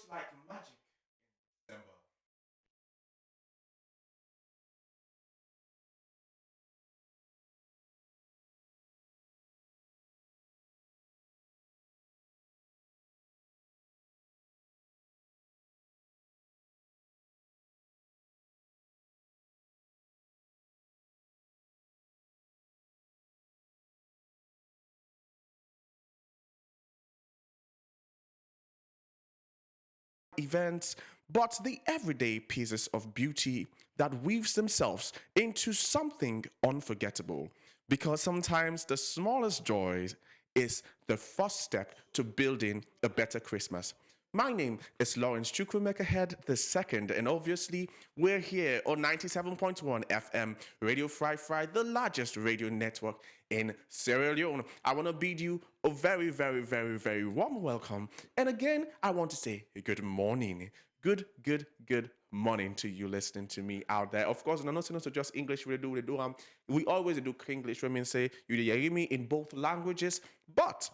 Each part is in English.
like magic in December. Events, but the everyday pieces of beauty that weaves themselves into something unforgettable. Because sometimes the smallest joys is the first step to building a better Christmas. My name is Lawrence Chukwumekahead the second, and obviously we're here on 97.1 FM Radio Fry Fry, the largest radio network in Sierra Leone. I want to bid you a very, very, very, very warm welcome. And again, I want to say good morning. Good morning to you listening to me out there. Of course, not to just English, we always do English. Women say you hear me in both languages, but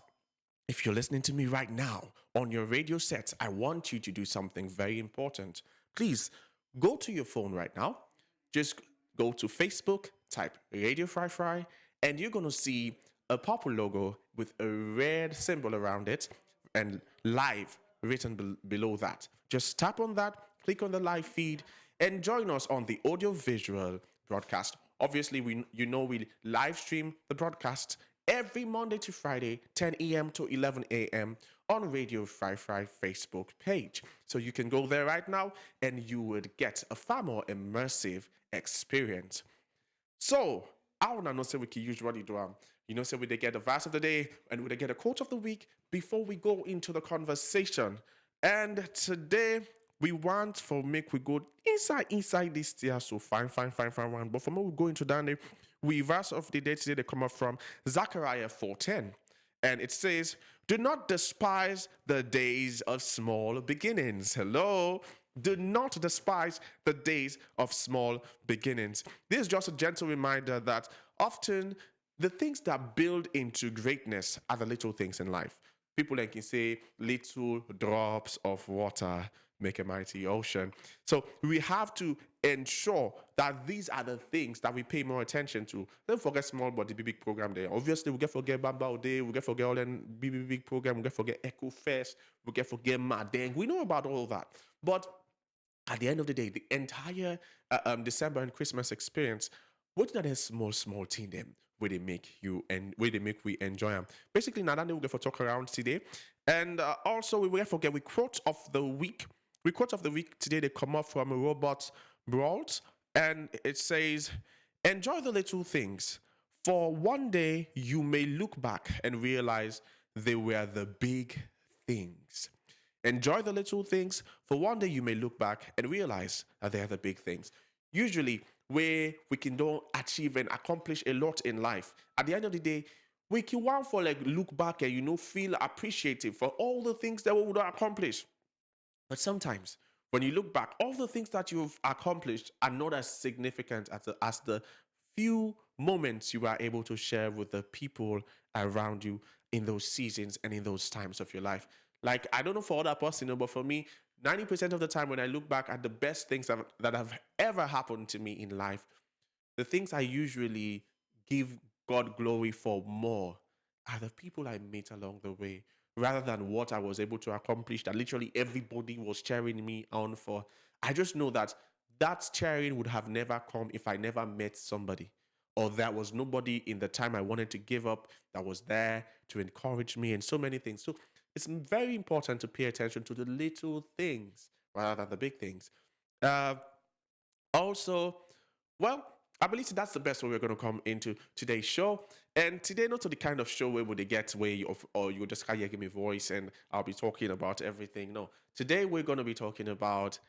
if you're listening to me right now on your radio set, I want you to do something very important. Please go to your phone right now. Just go to Facebook, type Radio Fry Fry, and you're going to see a purple logo with a red symbol around it and live written below that. Just tap on that, click on the live feed, and join us on the audio visual broadcast. Obviously, we live stream the broadcast every Monday to Friday, 10 a.m. to 11 a.m. on Radio Fry Fry Facebook page. So you can go there right now and you would get a far more immersive experience. So, I want to know, say we can usually do, say we get the verse of the day and we get a quote of the week before we go into the conversation. And today, we want for make we go inside this tier. So fine. But for me, we go into that. We verse of the day today they come up from Zechariah 4:10. And it says, do not despise the days of small beginnings. Hello. Do not despise the days of small beginnings. This is just a gentle reminder that often the things that build into greatness are the little things in life. People like you say, little drops of water make a mighty ocean. So we have to ensure that these are the things that we pay more attention to. Don't forget small but the big program there. Obviously, we get forget Bamba Day, we get forget all the big program, we get forget Echo Fest, we get forget Madeng. We know about all that. But at the end of the day, the entire December and Christmas experience, what are the small thing them where they make you and where they make we enjoy them. Basically, now that we're going to talk around today, and also we will forget we quote of the week. We quote of the week today. They come up from Robert Brault, and it says, "Enjoy the little things, for one day you may look back and realize they were the big things." Enjoy the little things, for one day you may look back and realize that they are the big things. Usually, where we can don't achieve and accomplish a lot in life, at the end of the day, we can want for like look back and feel appreciative for all the things that we would accomplish. But sometimes, when you look back, all the things that you've accomplished are not as significant as the few moments you are able to share with the people around you in those seasons and in those times of your life. Like, I don't know for other person, but for me, 90% of the time when I look back at the best things that have ever happened to me in life, the things I usually give God glory for more are the people I met along the way, rather than what I was able to accomplish that literally everybody was cheering me on for. I just know that that cheering would have never come if I never met somebody, or there was nobody in the time I wanted to give up that was there to encourage me and so many things. So it's very important to pay attention to the little things rather than the big things. Uh, also, well, I believe that's the best way we're going to come into today's show. And today, not to the kind of show where would they get where you or you just kind of give me voice and I'll be talking about everything. No, today we're going to be talking about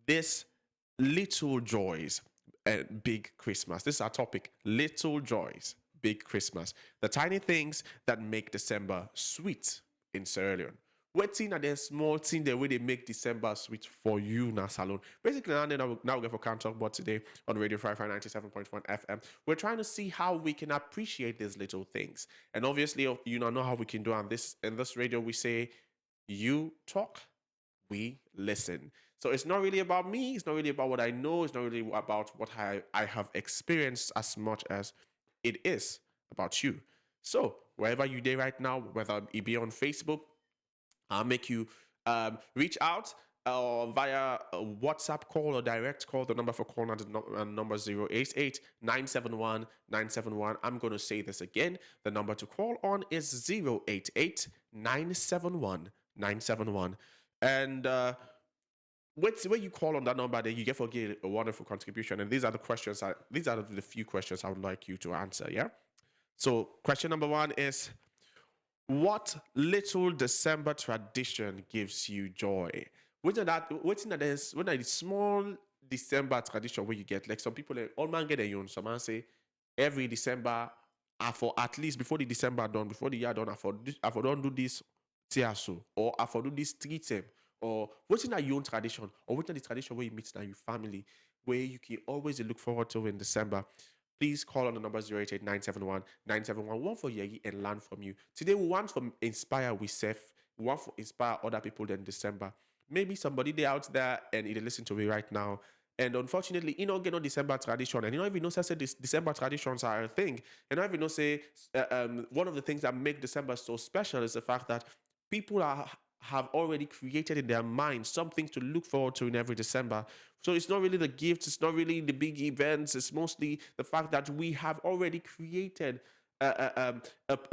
this little joys and big Christmas. This is our topic: little joys, big Christmas. The tiny things that make December sweet in Sierra Leone. Waiting at the small thing the way they make December sweet for you now, Salon. Basically, now we get for Can't Talk About today on Radio 597.1 FM. We're trying to see how we can appreciate these little things. And obviously, you know how we can do on this in this radio. We say, you talk, we listen. So it's not really about me. It's not really about what I know. It's not really about what I have experienced as much as it is about you. So wherever you there right now, whether it be on Facebook, I'll make you reach out via a WhatsApp call or direct call. The number for call now, the number 088 971 971. I'm going to say this again. The number to call on is 088 971 971. And when you call on that number, then you get forget a wonderful contribution. And these are the questions. These are the few questions I would like you to answer. Yeah. So question number one is, what little December tradition gives you joy? What's that is when a small December tradition where you get like some people like all man get a own. Some man say every December I for at least before the December done, before the year done, I for don't do this tiaso or I for do this treat them. Or what's in your own tradition, or what's in the tradition where you meet now your family, where you can always look forward to in December. Please call on the number 088 971 971. One for Yegi and learn from you. Today, we want to inspire we want to inspire other people in December. Maybe somebody there out there and they listen to me right now. And unfortunately, you know, get no December tradition. And you know, if you know, say this December traditions are a thing. And if you know, say, one of the things that make December so special is the fact that people have already created in their minds something to look forward to in every December. So it's not really the gifts, it's not really the big events, it's mostly the fact that we have already created a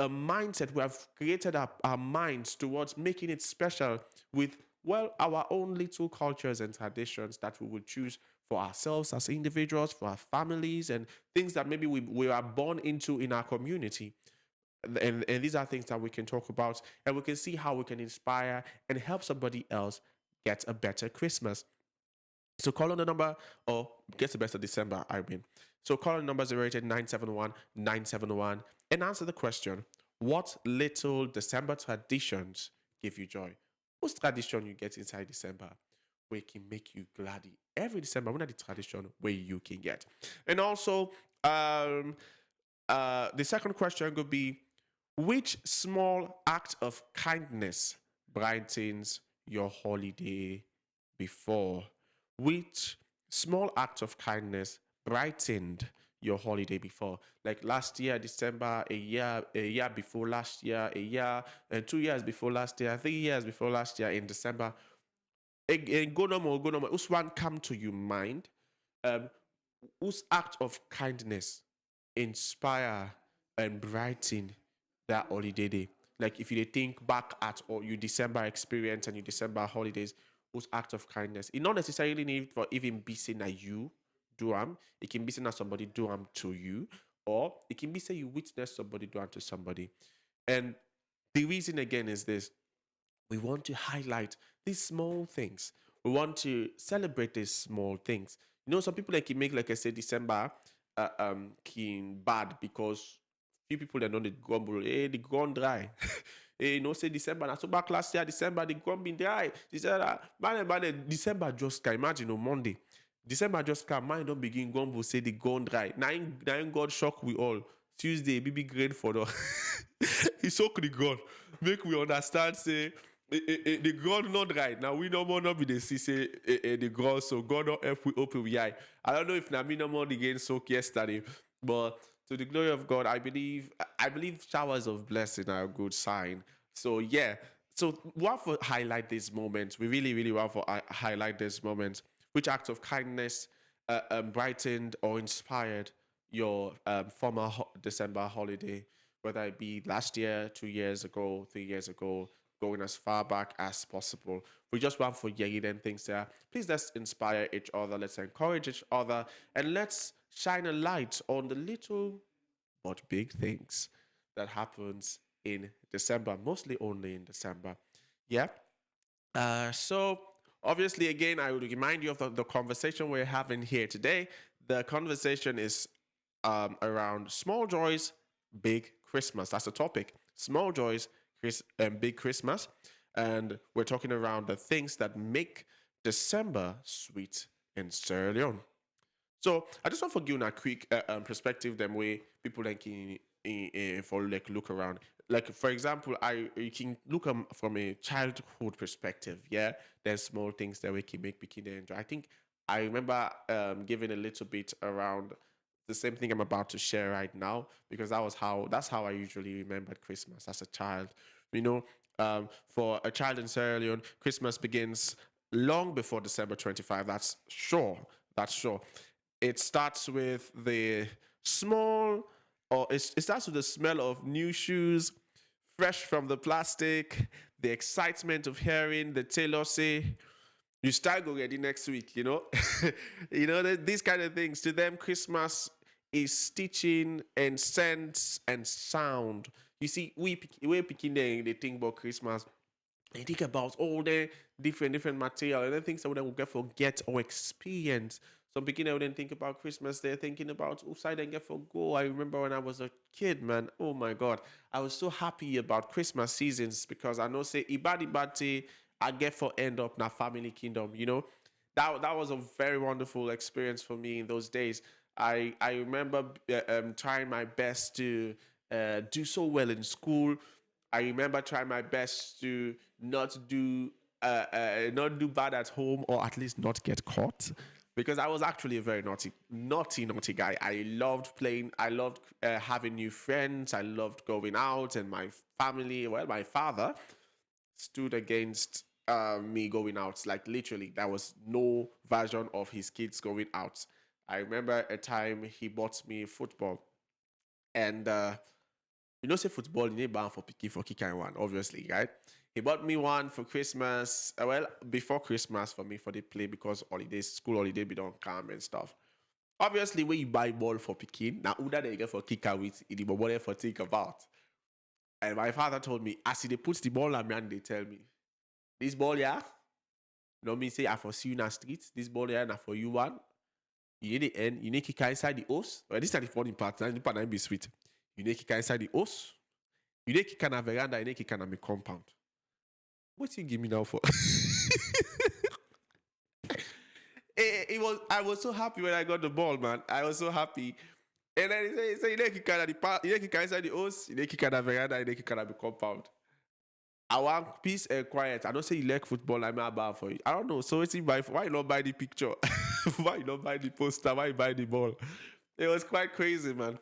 mindset. We have created our minds towards making it special with, well, our own little cultures and traditions that we would choose for ourselves as individuals, for our families, and things that maybe we are born into in our community. And these are things that we can talk about, and we can see how we can inspire and help somebody else get a better Christmas. So call on the number, or get a better December, I mean. So call on the number 088 971 971 and answer the question, what little December traditions give you joy? What's tradition you get inside December where it can make you glad every December? What are the tradition where you can get? And also, the second question could be, which small act of kindness brightens your holiday before? Which small act of kindness brightened your holiday before? Like last year, December, a year before last year, a year, and 2 years before last year, 3 years before last year in December. Go normal, go normal. Who's one come to your mind? Um, whose act of kindness inspire and brighten that holiday day? Like if you think back at all your December experience and your December holidays, whose act of kindness? It not necessarily need for even be saying that you do them. It can be saying that somebody do them to you, or it can be saying you witness somebody do them to somebody. And the reason again is this: we want to highlight these small things. We want to celebrate these small things. You know, some people like make, like I said, December can bad because few people they know the grumble, hey, the ground dry. Hey, you know, say December, na so back last year, December, the ground been dry. December, man, December just can imagine on Monday. December just come, mind don't begin grumble, say the ground dry. Nine God shock we all. Tuesday, BB grade for the he soak the ground. Make we understand, say the ground not right. Now we no more not be the see say the ground, so God not help we open we eye. I don't know if na me no more the game soak yesterday, but to the glory of God, I believe showers of blessing are a good sign. So yeah. So we want to highlight these moments. We really, really want to highlight these moments. Which act of kindness brightened or inspired your former December holiday, whether it be last year, 2 years ago, 3 years ago, going as far back as possible. We just want for Yegi and things there. Please let's inspire each other, let's encourage each other, and let's shine a light on the little but big things that happens in December, mostly only in December. Yeah. So obviously, again, I would remind you of the conversation we're having here today. The conversation is around small joys, big Christmas. That's the topic. Small joys, big Christmas. And we're talking around the things that make December sweet in Sierra Leone. So I just want to give you a quick perspective, them way people like for like look around. Like for example, I you can look from a childhood perspective. Yeah, there's small things that we can make bikini enjoy. I think I remember giving a little bit around the same thing I'm about to share right now because that's how I usually remembered Christmas as a child. You know, for a child in Sierra Leone, Christmas begins long before December 25. That's sure. That's sure. It starts with the small, or it starts with the smell of new shoes, fresh from the plastic, the excitement of hearing the tailor say, you start go ready next week, you know? These kind of things. To them, Christmas is stitching and scents and sound. You see, we picking they think about Christmas. They think about all the different material and the things that we don't get forget or experience. Some beginner wouldn't think about Christmas. They're thinking about outside and get for go. I remember when I was a kid, man. Oh my God, I was so happy about Christmas seasons because I know say ibadi I get for end up na family kingdom. That was a very wonderful experience for me in those days. I remember trying my best to do so well in school. I remember trying my best to not do bad at home, or at least not get caught, because I was actually a very naughty guy. I loved playing. I loved having new friends. I loved going out, and my family. Well, my father stood against me going out. Like literally, there was no version of his kids going out. I remember a time he bought me football, and say football, you need ban for picky for kick and one, obviously, right? He bought me one for Christmas. Well, before Christmas for me for the play because holidays, school holiday be don't come and stuff. Obviously, when you buy ball for picking, now who that they get for kicker with it what for think about. And my father told me, as he they put the ball on me and they tell me, this ball, yeah, you know me say I for see you in the street, this ball yeah, now for you one. You need the end, you need kick inside the house. Well, this is the funny part, and the part that be sweet. You need kick inside the house. You need kick on a veranda, you need kick on a compound. What you give me now for? it was. I was so happy when I got the ball, man. I was so happy. And then he say you need kick on the part, you need kick inside the house, you need kick on a veranda, you need kick on a compound. I want peace and quiet. I don't say you like football. I'm not bad for you. I don't know. So it's why you not buy the picture? Why you not buy the poster? Why you buy the ball? It was quite crazy, man.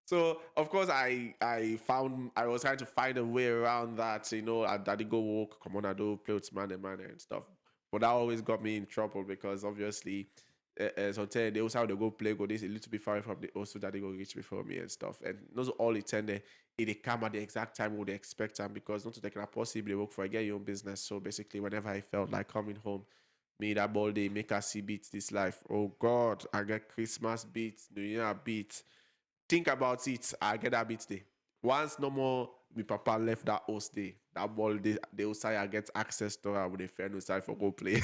So of course I was trying to find a way around that, I daddy go walk, come on, I do play with man and stuff. But that always got me in trouble because obviously sometimes they also have to go play go this a little bit far from the also that they go reach before me and stuff. And those all it tend they come at the exact time would they expect them because not to take a possibly work for again your own business. So basically whenever I felt like coming home, me that ball day make us see beats this life. Oh God, I get Christmas beats, New Year beats. Think about it, I get that bit day. Once no more, my papa left that host day. That ball day, they outside I get access to her with a friend outside for go play.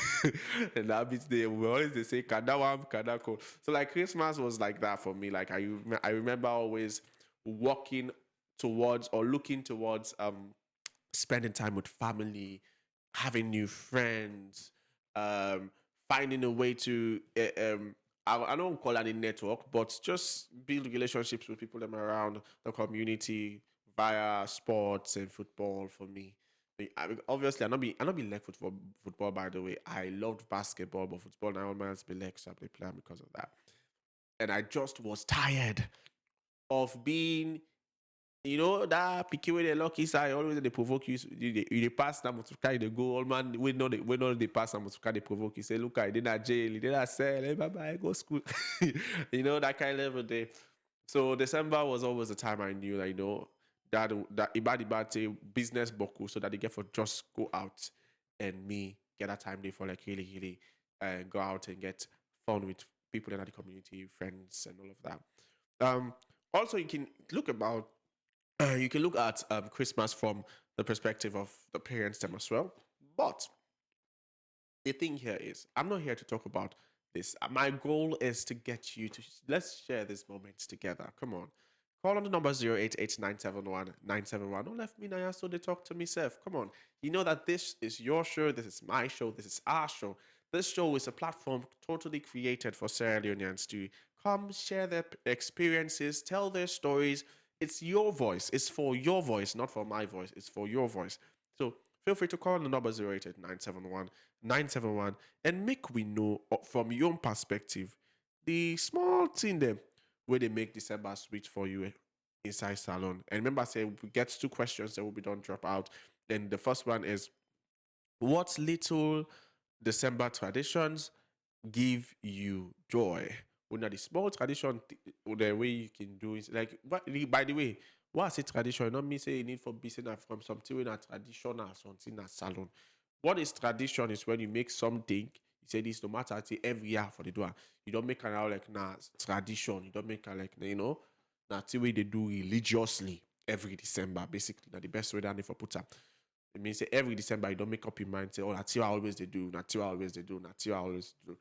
And that bit day, we always they say, can that one, can that go? So like Christmas was like that for me. Like I remember always walking towards or looking towards spending time with family, having new friends, um, finding a way to I don't call that a network, but just build relationships with people that are around the community via sports and football. For me, obviously I not be like football by the way. I loved basketball, but football now man be like so I play player because of that. And I just was tired of being that picky with the lucky side always they provoke you. You pass them to carry the goal. All man we know they pass them to carry they provoke you. Say look, I did not jail, he did not sell. Hey, bye bye, go school. That kind of level day. So December was always the time I knew that that ibadi business boku so that they get for just go out and me get that time day for like really go out and get fun with people in the community, friends and all of that. Um, Also you can look about you can look at Christmas from the perspective of the parents them as well. But the thing here is, I'm not here to talk about this. My goal is to get you to let's share these moments together. Come on. Call on the number 088971 Don't left me now so they talk to me, Seth. Come on. You know that this is your show, this is my show, this is our show. This show is a platform totally created for Sierra Leoneans to come share their experiences, tell their stories. It's your voice. It's for your voice, not for my voice. It's for your voice. So feel free to call the number 088 971 and make we know from your own perspective the small thing them where they make December sweet for you inside salon. And remember, I say we get two questions that will be done drop out. And the first one is, what little December traditions give you joy? Well, now the small tradition, the way you can do is like, by the way, what's a tradition? Not me say you need for business from something in a tradition or something a salon. What is tradition is when you make something, you say this no matter it's every year for the door. You don't make it out like tradition. You don't make it like that's the way they do religiously every December, basically. Now the best way that for put up. It means say every December you don't make up your mind, say, oh, that's what I always they do, that's what I always they do, that's what I always do.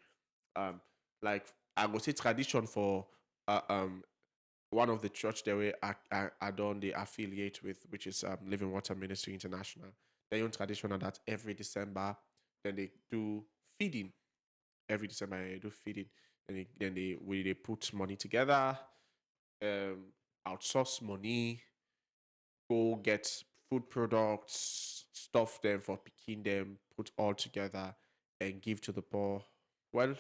Um, like I would say tradition for one of the church that we I done the affiliate with, which is Living Water Ministry International. They own tradition of that every December. Then they do feeding. Every December they do feeding. Then they put money together, um, outsource money, go get food products, stuff them for picking them, put all together and give to the poor. Well,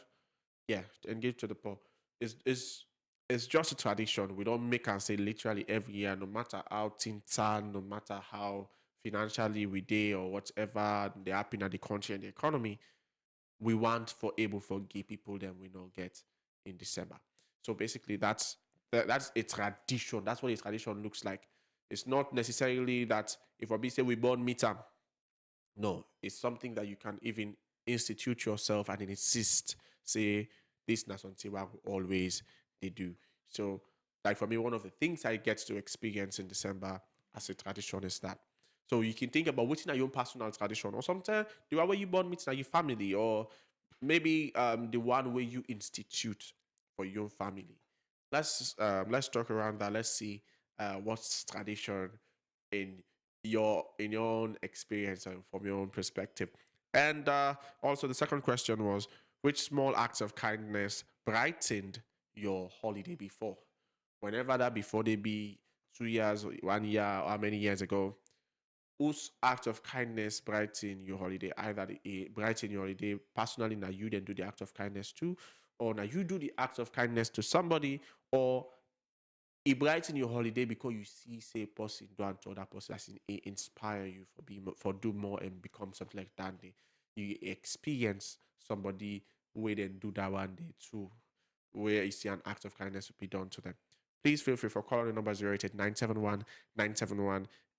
yeah, and give to the poor. It's just a tradition. We don't make and say literally every year, no matter how things are, no matter how financially we day or whatever they happen at the country and the economy, we want for able for give people them we not get in December. So basically that's a tradition. That's what a tradition looks like. It's not necessarily that if we say we born meter. No, it's something that you can even institute yourself and insist, say, this na something I will always they do. So, like for me, one of the things I get to experience in December as a tradition is that. So you can think about what's in your own personal tradition, or sometimes the one where you born meets your family, or maybe the one where you institute for your own family. Let's talk around that. Let's see what's tradition in your own experience and from your own perspective. And also the second question was, which small acts of kindness brightened your holiday before? Whenever that before they be 2 years, 1 year, or how many years ago, whose act of kindness brighten your holiday? Either brighten your holiday personally, now you then do the act of kindness too, or now you do the act of kindness to somebody, or it brighten your holiday because you see, say, person do and to other person as inspire you for for do more and become something like that. You experience somebody where then do that one day too, where you see an act of kindness will be done to them. Please feel free for calling the number 088 971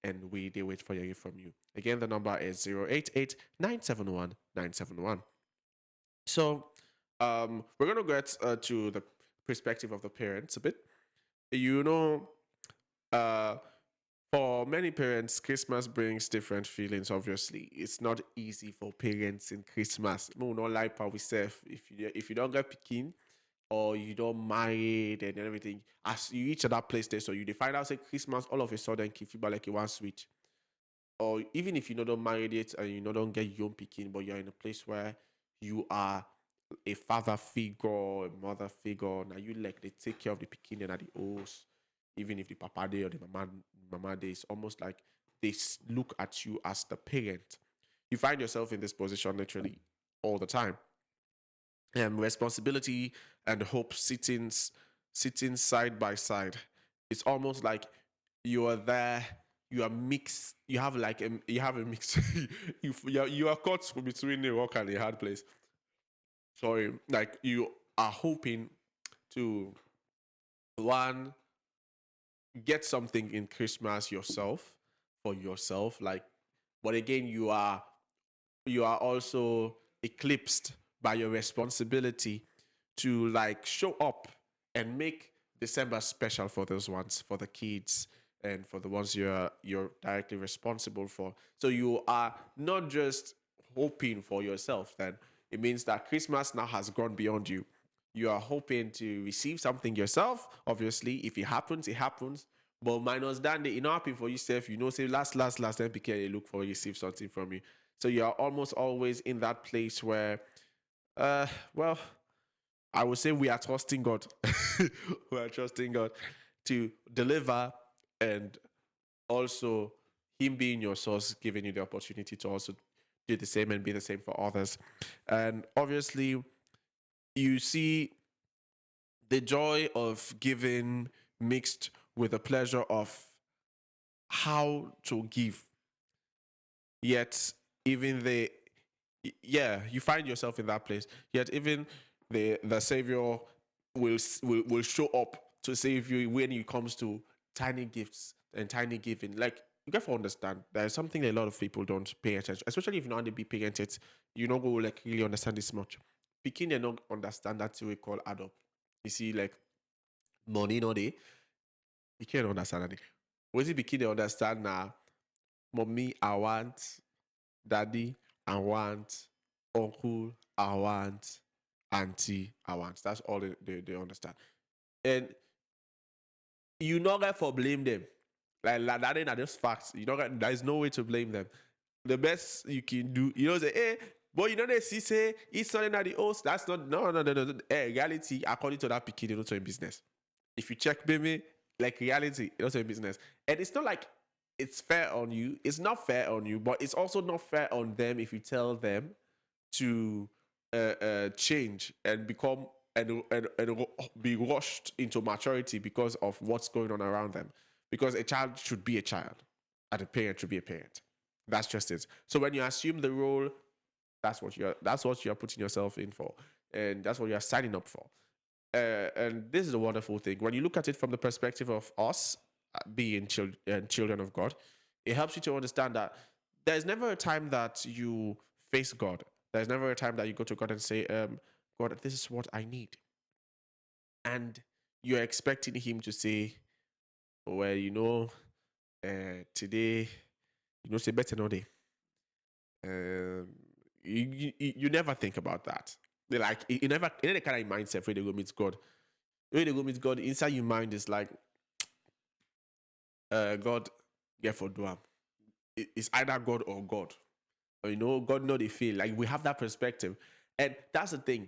and they wait for you from you. Again, the number is 088 971. So we're gonna get to the perspective of the parents a bit. You know, uh, for many parents, Christmas brings different feelings. Obviously, it's not easy for parents in Christmas. No, not like how we say if you don't get picking or you don't married and everything, as you reach at that place there, so you find out say Christmas all of a sudden if you like you want switch, or even if you don't married yet and you don't get young picking, but you're in a place where you are a father figure, a mother figure. Now you like they take care of the picking and at the host, even if the papa day or the mama day, it's almost like they look at you as the parent. You find yourself in this position literally all the time. Responsibility and hope sitting side by side. It's almost like you are there. You are mixed. You have like you have a mix. you are caught between a rock and a hard place. Sorry, like you are hoping to one get something in Christmas yourself for yourself, like, but again you are also eclipsed by your responsibility to like show up and make December special for those ones, for the kids and for the ones you're directly responsible for. So you are not just hoping for yourself, then it means that Christmas now has gone beyond you. You are hoping to receive something yourself. Obviously, if it happens, it happens. But minus that, it not happen for yourself. You know, say last, then became a look for receive something from you. So you are almost always in that place where, well, I would say we are trusting God. We are trusting God to deliver and also him being your source, giving you the opportunity to also do the same and be the same for others. And obviously, you see the joy of giving mixed with the pleasure of how to give. Yet, even the yeah, you find yourself in that place. Yet, even the Savior will show up to save you when it comes to tiny gifts and tiny giving. Like you got to understand, there's something that a lot of people don't pay attention, especially if you know how to be paying it. You not go like really understand this much. Picking they not understand that we call add up. You see, like money no day, you can't understand it. What it begin to understand now, mommy, I want, daddy, I want, uncle, I want, auntie, I want. That's all they understand. And you not get for blame them. Like that ain't just facts. You know there's no way to blame them. The best you can do, say, hey, boy, they see say it's not at the host. That's not no. Hey, reality, according to that pikin, not in business. If you check baby, like reality, it's in business. And it's not like it's fair on you. It's not fair on you, but it's also not fair on them if you tell them to change and become and be rushed into maturity because of what's going on around them. Because a child should be a child, and a parent should be a parent. That's just it. So when you assume the role, that's what you're putting yourself in for, and that's what you're signing up for. And this is a wonderful thing. When you look at it from the perspective of us being children of God, it helps you to understand that there's never a time that you face God. There's never a time that you go to God and say, God, this is what I need. And you're expecting Him to say, well, today, say better no day. Um, you never think about that. Like, you never, in any kind of mindset where they go meet God. When they go meet God, inside your mind is like, God, get for do am. It's either God or God. Or, God know they feel. Like we have that perspective. And that's the thing.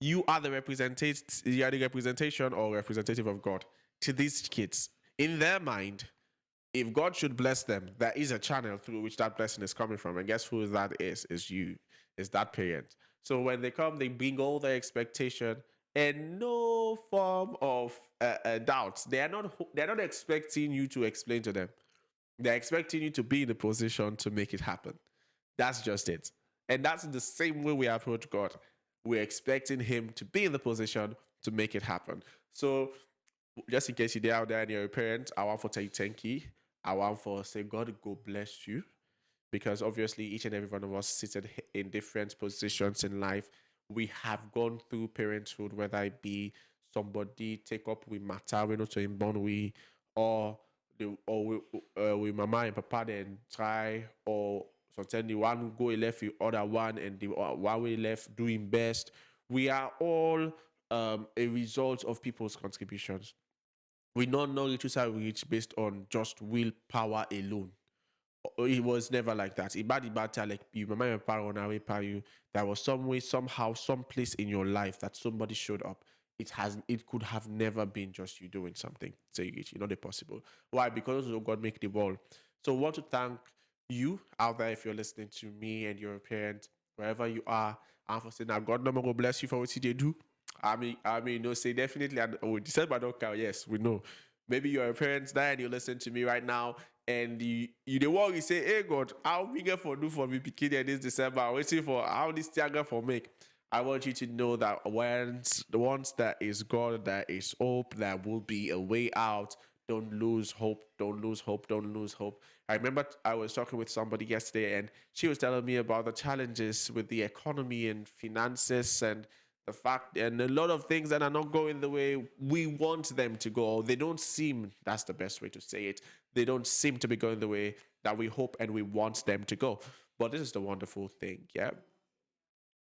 You are the representation or representative of God to these kids. In their mind, if God should bless them, there is a channel through which that blessing is coming from. And guess who that is? Is you. Is that parent. So when they come, they bring all their expectation and no form of doubt. They're not expecting you to explain to them. They're expecting you to be in the position to make it happen. That's just it. And that's the same way we approach God. We're expecting Him to be in the position to make it happen. So, just in case you're out there and you're a parent, I want for thank you. I want for say, God, go bless you. Because obviously, each and every one of us seated in different positions in life. We have gone through parenthood, whether it be somebody take up with matter, we know to born we, or with mama and papa then try, or sometimes the one go left the other one and the one way left doing best. We are all a result of people's contributions. We don't know which are reach based on just willpower alone. It was never like that. Ibadi like you remember your parent on our way you. There was some way, somehow, some place in your life that somebody showed up. It could have never been just you doing something. Say it, not possible. Why? Because God make the ball. So I want to thank you out there if you're listening to me and you're a parent, wherever you are, and for saying that God no more go bless you for what they do. No, say definitely. And December don't count. Yes, we know. Maybe you're a parent now and you listen to me right now, and you the one you say, hey God, how we get for do for me picking this December, waiting for how this tiger for make. I want you to know that once there is God, there is hope, there will be a way out. Don't lose hope, don't lose hope, don't lose hope. I remember I was talking with somebody yesterday and she was telling me about the challenges with the economy and finances and the fact and a lot of things that are not going the way we want them to go. They don't seem, that's the best way to say it, they don't seem to be going the way that we hope and we want them to go. But this is the wonderful thing, yeah.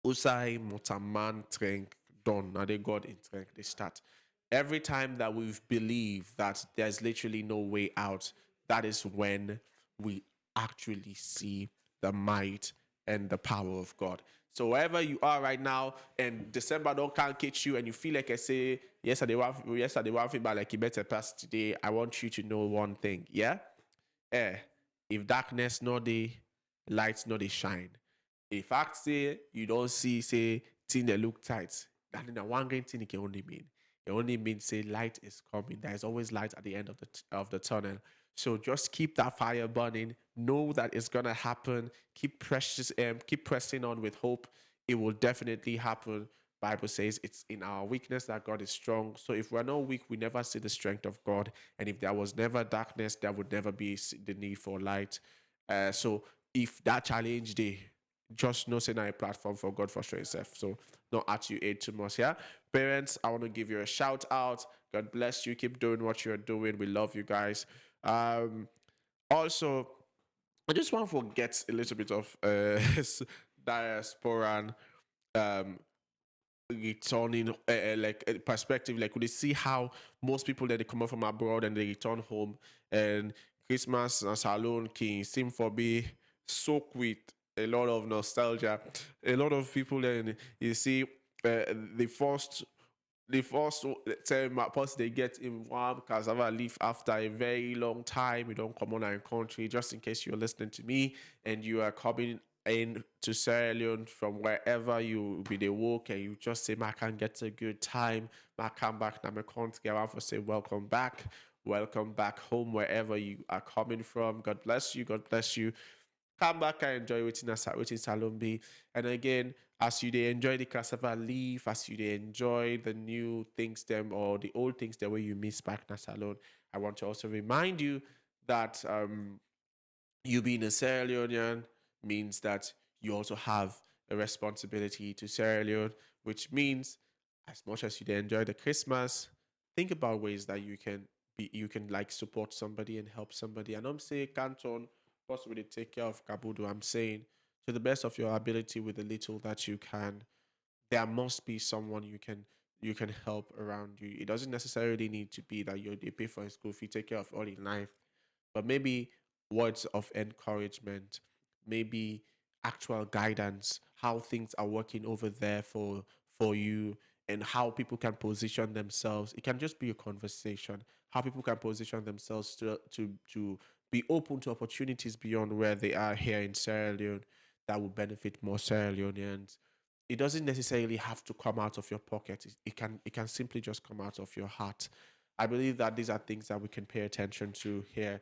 Usai Motaman Trank Don. Now they got in Trank, they start. Every time that we've believed that there's literally no way out, that is when we actually see the might and the power of God. So wherever you are right now, and December don't can't catch you, and you feel like I say yesterday one thing, but like you better pass today. I want you to know one thing, yeah. Eh, if darkness not the lights not they shine. If fact say you don't see say thing they look tight, that in a one green thing it can only mean. It only means say light is coming. There is always light at the end of the tunnel. So just keep that fire burning. Know that it's gonna happen. Keep pressing on with hope. It will definitely happen. Bible says it's in our weakness that God is strong. So if we're not weak, we never see the strength of God. And if there was never darkness, there would never be the need for light. So if that challenge day, just know say a platform for God for sure itself. So not at you aid too much. Yeah. Parents, I want to give you a shout out. God bless you. Keep doing what you're doing. We love you guys. Also, I just want to get a little bit of diaspora um returning like perspective, like we see how most people that they come up from abroad and they return home, and Christmas and salon can seem for be soaked with a lot of nostalgia. A lot of people then you see the first time post they get in one cassava leaf after a very long time. You don't come on our country. Just in case you're listening to me and you are coming in to Sierra Leone from wherever you be the work, and you just say, "I can get a good time. I come back now. I can't get out for say welcome back home wherever you are coming from. God bless you. God bless you. Come back and enjoy waiting salon be. And again, as you they enjoy the cassava leaf, as you they enjoy the new things them or the old things the way you miss back in a salon, I want to also remind you that you being a Sierra Leonean means that you also have a responsibility to Sierra Leone, which means as much as you they enjoy the Christmas, think about ways that you can like support somebody and help somebody. And I'm saying Canton possibly take care of Kabudu. I'm saying to the best of your ability with the little that you can, there must be someone you can help around you. It doesn't necessarily need to be that you they pay for his school fee, take care of all in life, but maybe words of encouragement, maybe actual guidance, how things are working over there for you, and how people can position themselves. It can just be a conversation. How people can position themselves to be open to opportunities beyond where they are here in Sierra Leone that will benefit more Sierra Leoneans. It doesn't necessarily have to come out of your pocket. It can simply just come out of your heart. I believe that these are things that we can pay attention to here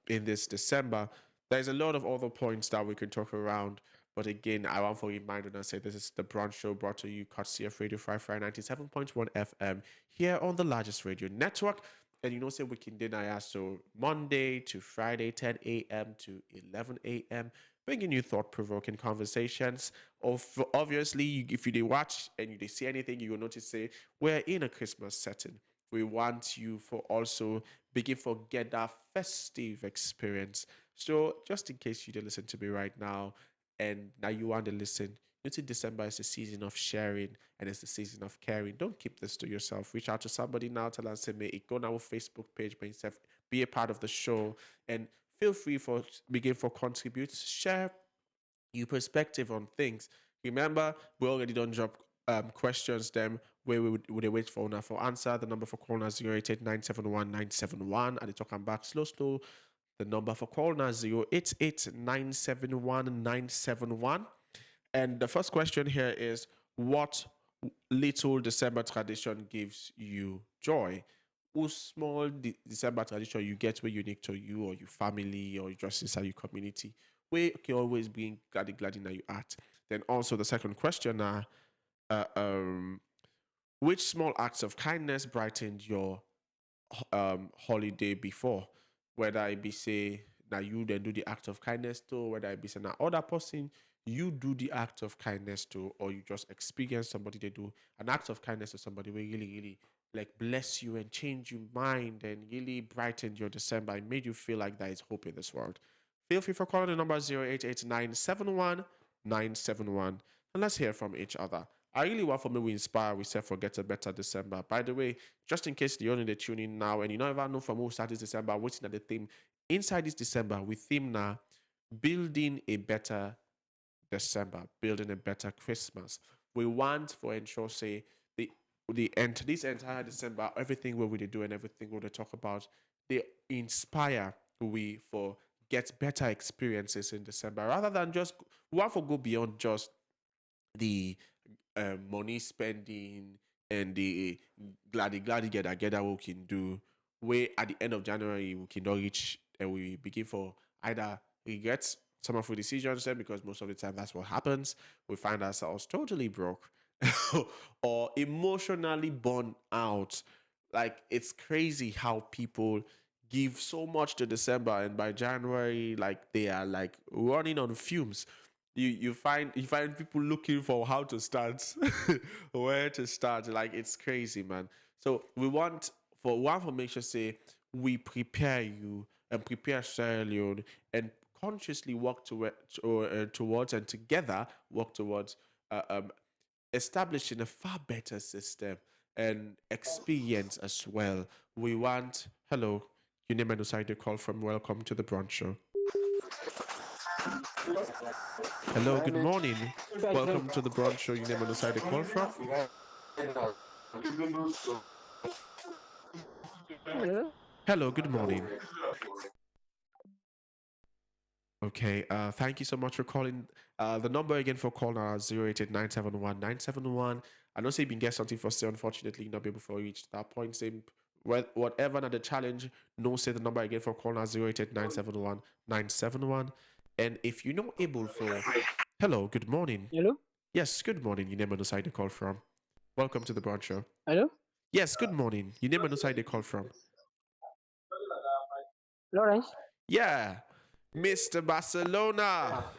in this December. There's a lot of other points that we can talk around, but again, I want to remind and say this is the Brunch Show brought to you courtesy of Radio Fry Fry 97.1 FM here on the largest radio network. And you know, say we can deny us so Monday to Friday, 10 a.m. to 11 a.m., bringing you thought provoking conversations. Of obviously, if you did watch and you did see anything, you will notice say we're in a Christmas setting. We want you for also begin forget that festive experience. So just in case you didn't listen to me right now, and now you want to listen, you see December is the season of sharing and it's the season of caring. Don't keep this to yourself. Reach out to somebody now, tell us say, may go on our Facebook page, by yourself, be a part of the show, and feel free for begin for contribute, share your perspective on things. Remember, we already don't drop questions them where would they wait for now for answer. The number for call now 088 and they talk I'm back slow. The number for call now 088 And the first question here is what little December tradition gives you joy? Whose small December tradition you get where unique to you or your family or just inside your community? Where can always be glad in that you at. Then also the second question uh, um, which small acts of kindness brightened your holiday before? Whether it be say now you then do the act of kindness to, whether it be say now other person you do the act of kindness to, or you just experience somebody they do an act of kindness to somebody will really like bless you and change your mind and really brighten your December and made you feel like there is hope in this world. Feel free for calling the number 088 971 971 and let's hear from each other. I really want for me we inspire we say forget a better December. By the way, just in case you're only they tune in now and you never know from who start this December, waiting at the theme inside this December, we theme now building a better December, building a better Christmas. We want for ensure say the this entire December, everything we will do and everything we will talk about, they inspire we for get better experiences in December rather than just we want to go beyond just the money spending and the glad get we can do. Where at the end of January we can not reach and we begin for either regrets some of our decisions then because most of the time that's what happens. We find ourselves totally broke or emotionally burnt out. Like it's crazy how people give so much to December and by January like they are like running on fumes. You find people looking for how to start, where to start. Like it's crazy, man. So we want for one for make sure say we prepare you and prepare Sierra Leone and consciously work towards and together work towards uh, um, establishing a far better system and experience as well. We want hello, your name and the call from welcome to the brunch show. Hello, good morning. Welcome to the brunch show. Your name and the call from. Hello? Hello, good morning. Okay, thank you so much for calling. The number again for call now 088 971 971. I know say you been get something for say, unfortunately, not be able to reach that point. Same, whatever not the challenge, no say the number again for call now 088 971 971. And if you're not able for, hello, good morning. Hello? Yes, good morning. You name on the side to call from. Welcome to the brunch show. Hello? Yes, good morning. You name on the side they call from. Lawrence? Yeah, Mr. Barcelona. Ah,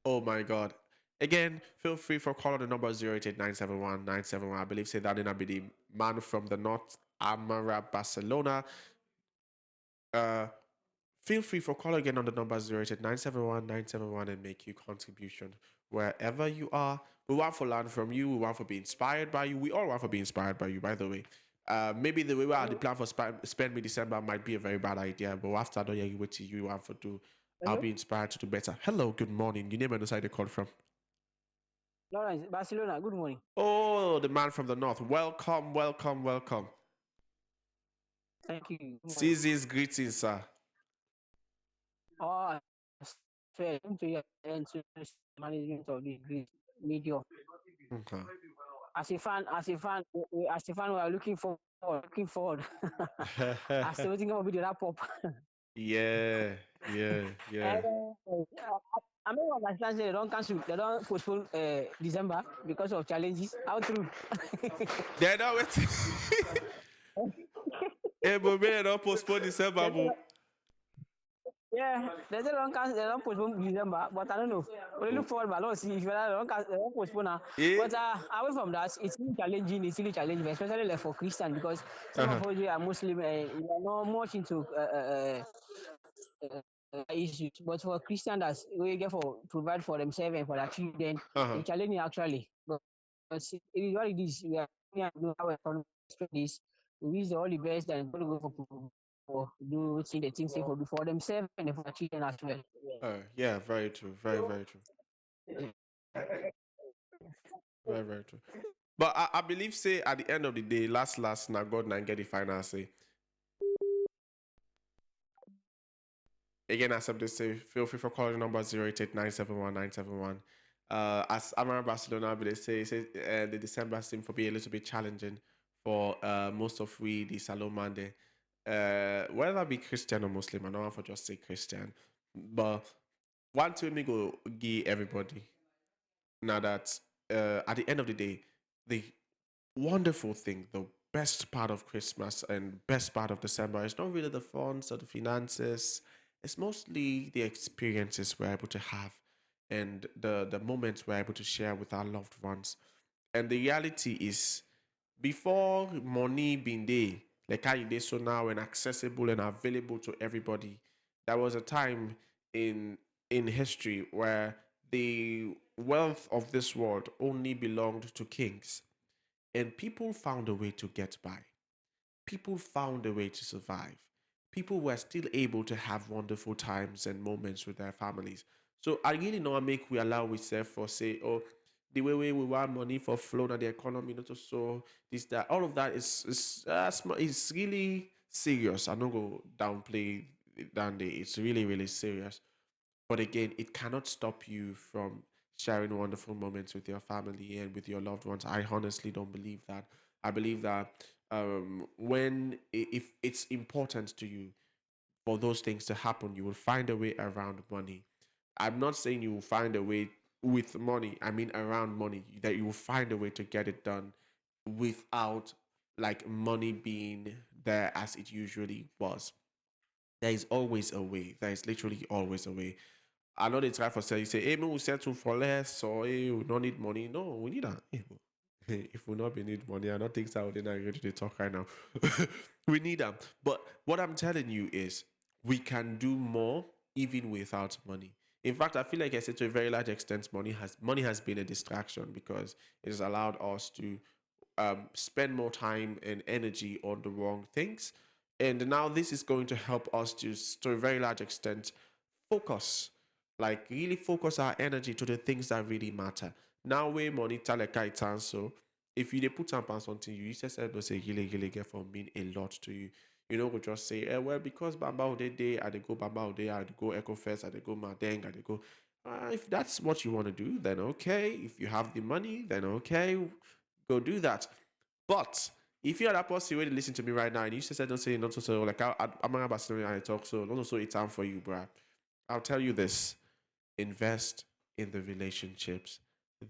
Oh my God. Again, feel free for calling the number 088 971 971. I believe say that in be the man from the north, Amara Barcelona. Uh, feel free for call again on the number 088 971 971 and make your contribution wherever you are. We want to learn from you. We want to be inspired by you. We all want to be inspired by you, by the way. Maybe the way we are the plan for spend me December might be a very bad idea, but after I don't hear you what you want to do, I'll hello? be inspired to do better. Hello, good morning. Your name and the side you call from. Lawrence, Barcelona, good morning. Oh, the man from the north. Welcome, welcome, welcome. Thank you. Good morning. Season's greetings, sir. Oh, fair to you and to the management of the great media. Okay. As a fan, we are looking forward. As the waiting will be the wrap up. Yeah, yeah, yeah. I mean, understand they don't cancel, they don't postpone December because of challenges. How true? They're not waiting. Hey, but man, don't postpone December, There's bro. Yeah, there's a long cast, they don't postpone December, but I don't know. We Oh, look forward, but let's see if they don't postpone now. eh? But away from that, it's really challenging, especially like for Christian, because some Uh-huh. of us here are Muslim and we are not much into issues. But for Christian, that's we get for provide for themselves and for their children, Uh-huh. it's challenging actually. But it is what it is. We are know how we can explain this. We wish the all the best and going to go for do see the things they for do for themselves and for their children as well. Yeah, very true. Very, very true. Very, very true. But I believe, say, at the end of the day, last, now God now get the final say. Again, as I'm just say, feel free for calling the number 088 971 971. As Amara Barcelona, but they say the December seem to be a little bit challenging for most of we the Salomande. Whether be Christian or Muslim, I don't want to just say Christian, but one thing me go give everybody now that at the end of the day, the wonderful thing, the best part of Christmas and best part of December is not really the funds or the finances. It's mostly the experiences we're able to have and the moments we're able to share with our loved ones. And the reality is, before money being there, like how it is so now and accessible and available to everybody, there was a time in in history where the wealth of this world only belonged to kings and people found a way to get by. People found a way to survive. people were still able to have wonderful times and moments with their families. So I really know I make we allow ourselves for say, oh, the way we want money for flow and the economy, not so this that all of that is really serious. I'm not gonna downplay it down there. It's really serious. But again, it cannot stop you from sharing wonderful moments with your family and with your loved ones. I honestly don't believe that. I believe that if it's important to you for those things to happen, you will find a way around money. I'm not saying you will find a way with money. I mean around money, that you will find a way to get it done without like money being there as it usually was. There is always a way. There is literally always a way. I know they try for say, you say, hey, man, we settle for less, or hey, we don't need money. No, we need that. Hey, if we not be need money, I don't think so. Then I ready to talk right now. We need them. But what I'm telling you is, we can do more even without money. In fact, I feel like I said to a very large extent, money has been a distraction because it has allowed us to spend more time and energy on the wrong things. And now this is going to help us to a very large extent, focus, like really focus our energy to the things that really matter. Now we monitor like I can, so if you dey put up on something, you just said no say really get for mean a lot to you. You know, we just say, well, because Bamba day, I dey go Bamba day, I dey go Echo Fest, I dey go Madeng, I dey go. If that's what you want to do, then okay. If you have the money, then okay, go do that. But if you're that person who listen to me right now and you just said don't say not so like I'm about to I talk so not so it's time for you, bruh. I'll tell you this: invest in the relationships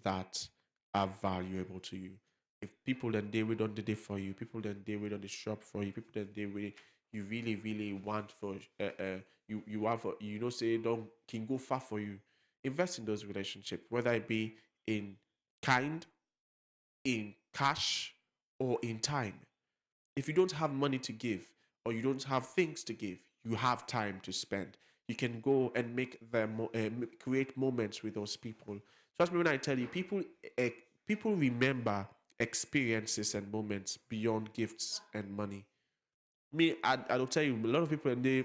that are valuable to you. If people then they will don't do it for you, people then they will on the shop for you, people then they will you really want for you want for you know say don't can go far for you. Invest in those relationships, whether it be in kind, in cash, or in time. If you don't have money to give or you don't have things to give, you have time to spend. You can go and make them create moments with those people. Trust me when I tell you, uh, people remember experiences and moments beyond gifts and money. Me, I'll tell you, a lot of people and they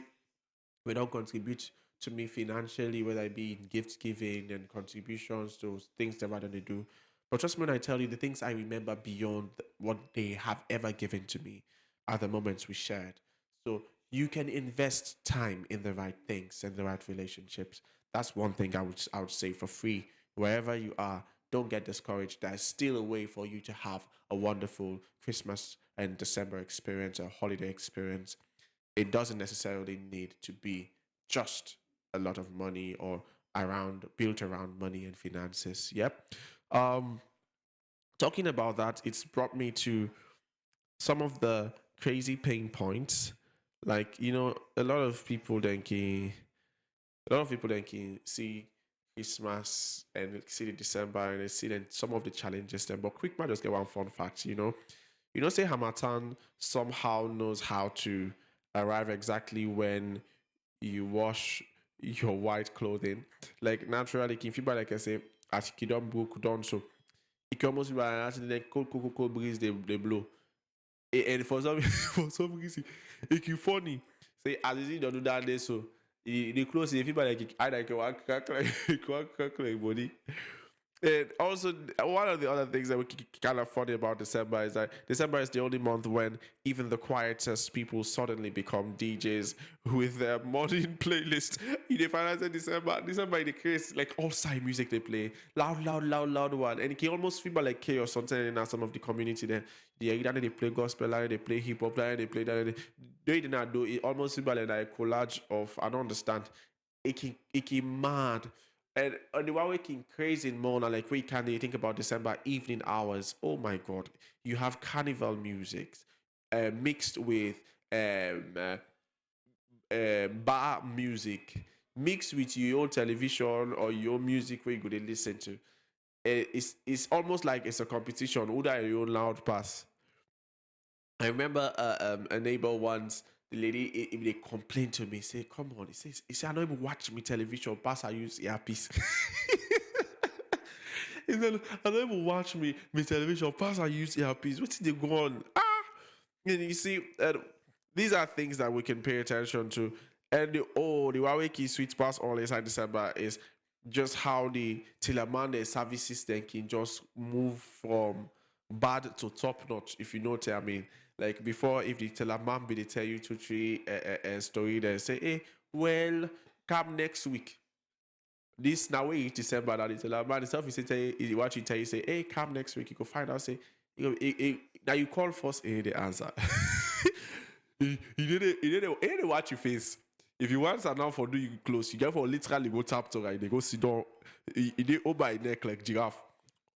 will not contribute to me financially, whether it be in gift giving and contributions to things that rather they do. But trust me when I tell you, the things I remember beyond what they have ever given to me are the moments we shared. So you can invest time in the right things and the right relationships. That's one thing I would say for free. Wherever you are, don't get discouraged. There's still a way for you to have a wonderful Christmas and December experience, a holiday experience. It doesn't necessarily need to be just a lot of money or around built around money and finances. Yep. Um, Talking about that, it's brought me to some of the crazy pain points. Like, a lot of people then can see Christmas and see the December and they see then some of the challenges then. But quick man just get one fun fact, say Hamatan somehow knows how to arrive exactly when you wash your white clothing. Like naturally, if you buy like I say, as you don't book done so it can almost be by an accident, like cold breeze they blow. And for some for some reason, it can funny. Say as you see don't do that day so the clothes if you buy like I like one crack like body. And also, one of the other things that we kind of funny about December is that December is the only month when even the quietest people suddenly become DJs with their morning playlist. You find out December in the case like all side music they play, loud one, and it can almost feel like chaos sometimes in some of the community. Then they play gospel, they play hip hop, they play that. They did not do it. Almost feel like a collage of I don't understand. It can mad. And on the one waking crazy more now, like we can you think about December evening hours. Oh my god, you have carnival music mixed with um, uh, bar music, mixed with your own television or your music where you go to listen to. It's almost like it's a competition. Who that your own loud pass? I remember a neighbor once. The lady, if they complained to me, say, "Come on," he said, "I don't even watch me television. Pass, I use earpiece." He said, "I don't even watch me television. Pass, I use earpiece. What did they go on? Ah, and you see, these are things that we can pay attention to. And the Huawei key sweet pass all inside December is just how the Telemande service system can just move from bad to top notch, if you know what I mean. Like before, if the Teleman be they tell you two, three story, they say, hey, well, come next week. This now way December that it's like man, itself is say what you tell you say, hey, come next week. You go find out, say, now you call first, the answer. You didn't watch your face. If you want to now for do you close, you get for literally go tap to right, they go sit down, they over neck like giraffe.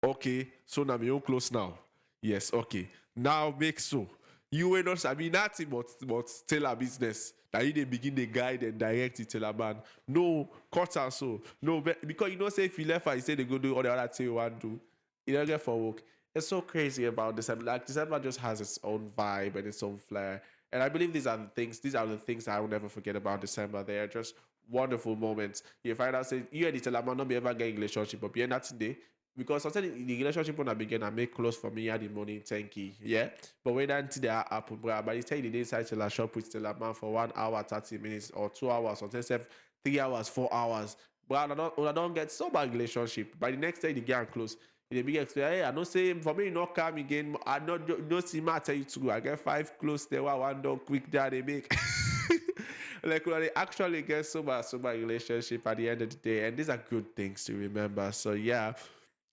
Okay, so now me own close now. Yes, okay. Now make so. You will not I mean nothing but tell our business. That you they begin the guide and direct it tell a man. No, cut and so. No, because you know say if you left her, you say they go do all the other thing you want to do. You don't get for work. It's so crazy about December. Like December just has its own vibe and its own flair. And I believe these are the things that I will never forget about December. They are just wonderful moments. You find out say you and the tell a man not be ever get a relationship, but be nothing day because sometimes the relationship when I begin, I make close for me, I the money, thank you. Yeah. But when that happen, bro, by the time the day inside till I shop with still a man for 1 hour, 30 minutes, or 2 hours, sometimes 3 hours, 4 hours. But I don't get so bad relationship. By the next day, the girl close. The big explain, hey, I know say for me not come again. I not see matter you too. I get 5 close there, one done quick there they make. Like when they actually get so much relationship at the end of the day, and these are good things to remember. So yeah,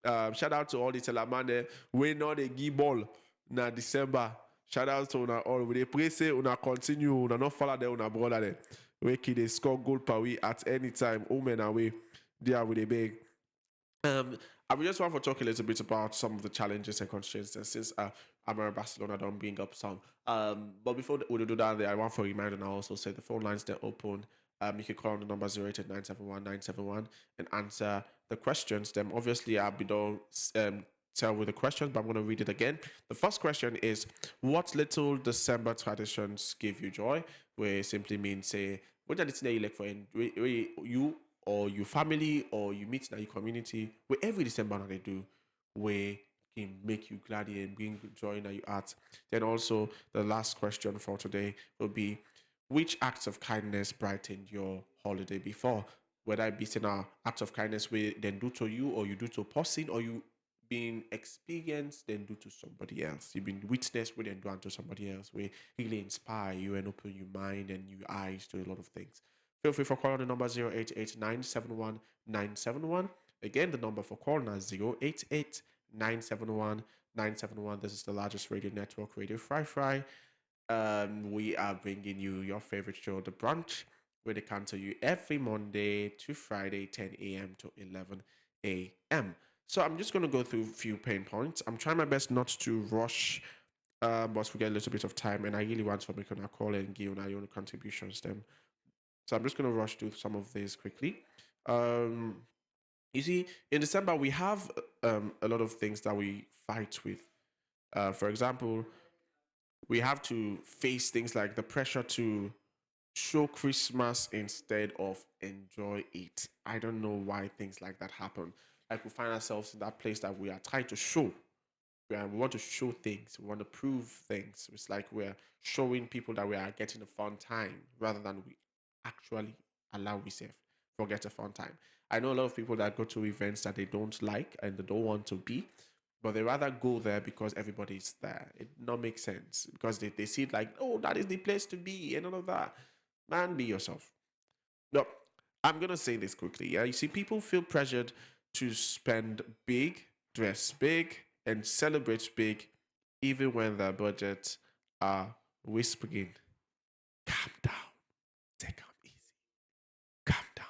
shout out to all the telamane we know they give ball na December. Shout out to una all. We dey pray say una continue, una not follow them, una brother there. We can they score goal per week at any time. Women away there with a big. Um, I would just want to talk a little bit about some of the challenges and constraints since I'm a Barcelona, don't bring up some. But before we do that, I want to remind and I also say the phone lines they're open. You can call on the number 08971 and answer the questions. Then obviously I'll be done tell with the questions, but I'm going to read it again. The first question is, what little December traditions give you joy? Where simply means say, what are the things that you like for you or your family or you meet in your community, where every December now they do, where can make you glad and bring joy in your heart. Then also the last question for today will be, which acts of kindness brightened your holiday before? Whether it be in a act of kindness we then do to you or you do to a person or you been experienced then do to somebody else. You've been witnessed with and done to somebody else. We really inspire you and open your mind and your eyes to a lot of things. Feel free for calling the number 088971 Again, the number for calling is 088971 This is the largest radio network, Radio Fry. We are bringing you your favorite show, The Brunch, where they come to you every Monday to Friday, 10 a.m. to 11 a.m. So I'm just going to go through a few pain points. I'm trying my best not to rush, but we get a little bit of time, and I really want to make a call and give you own contributions then. So I'm just going to rush through some of these quickly. Um, you see, in December, we have a lot of things that we fight with. For example, we have to face things like the pressure to show Christmas instead of enjoy it. I don't know why things like that happen. Like we find ourselves in that place that we are trying to show. We want to show things. We want to prove things. It's like we're showing people that we are getting a fun time rather than we actually allow ourselves forget a fun time. I know a lot of people that go to events that they don't like and they don't want to be, but they rather go there because everybody's there. It not make sense because they see it like, oh, that is the place to be and all of that. Man, be yourself. No, I'm gonna say this quickly. Yeah, you see, people feel pressured to spend big, dress big, and celebrate big, even when their budgets are whispering, "Calm down, take it easy, calm down."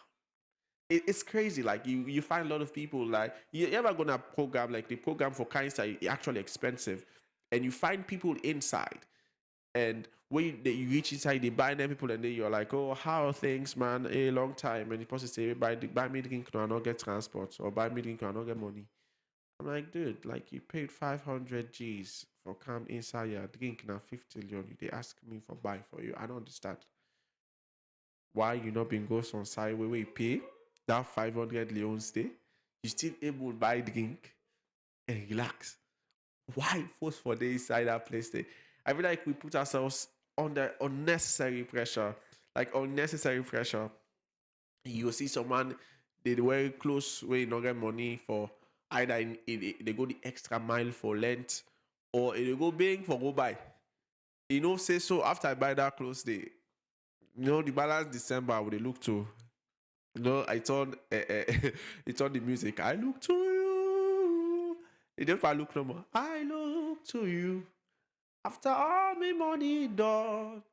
It's crazy. Like you find a lot of people like you ever gonna program like the program for cancer is actually expensive, and you find people inside and when you reach inside, they buy them people, and then you're like, "Oh, how are things, man? A long time." And the person say, buy me drink, no, I not get transport, or buy me drink, no, I not get money." I'm like, dude, like you paid 500 G's for come inside your drink, now 50 million. They ask me for buy for you. I don't understand why you not been go some side where we pay that 500 leon stay. You still able to buy drink and relax. Why force for the inside that place there? I feel like we put ourselves under unnecessary pressure, like unnecessary pressure. You see someone they very close where you not get money for either they go the extra mile for length or they go paying for go buy. You know, say so after I buy that clothes, they the balance December would they look to. I turn it's on the music. I look to you. It just I look no more. I look to you. After all my money done.